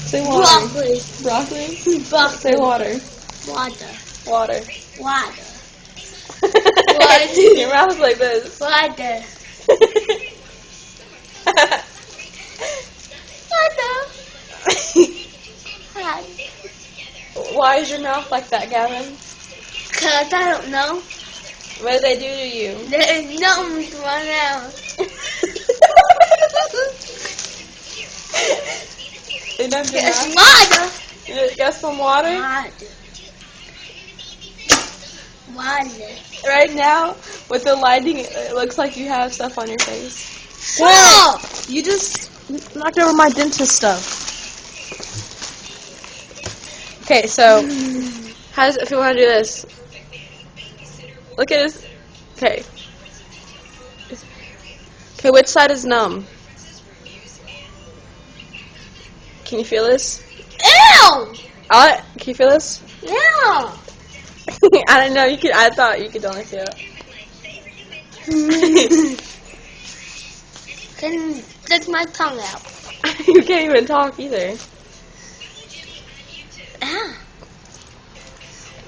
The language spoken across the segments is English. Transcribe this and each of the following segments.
Say water. Broccoli. Broccoli? Broccoli. Say water. Water. Water. Water. Your mouth's like this. Water. Water. Why is your mouth like that, Gavin? Cause I don't know. What did they do to you? There's nothing right now. They dumped your It's mouth? water. You got some water? Water. Right now, with the lighting, it looks like you have stuff on your face. Stop! You just knocked over my dentist stuff. Okay, so, how does it feel when I do this? Look at this. Okay. Okay, which side is numb? Can you feel this? Ew! Can you feel this? Yeah. I don't know. I thought you could only feel it. Can stick my tongue out. You can't even talk either. Ah.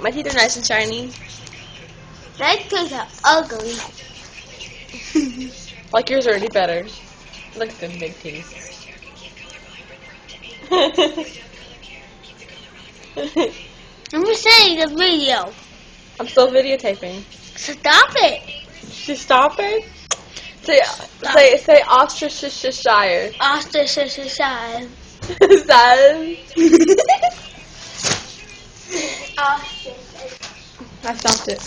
My teeth are nice and shiny. My teeth are ugly. Like yours are already better. Look at them big teeth. I'm saying the video. I'm still videotaping. Stop it. Just stop it. Say Ostrich-shire. Ostrich-shire. Son. Ostrich. I stopped it.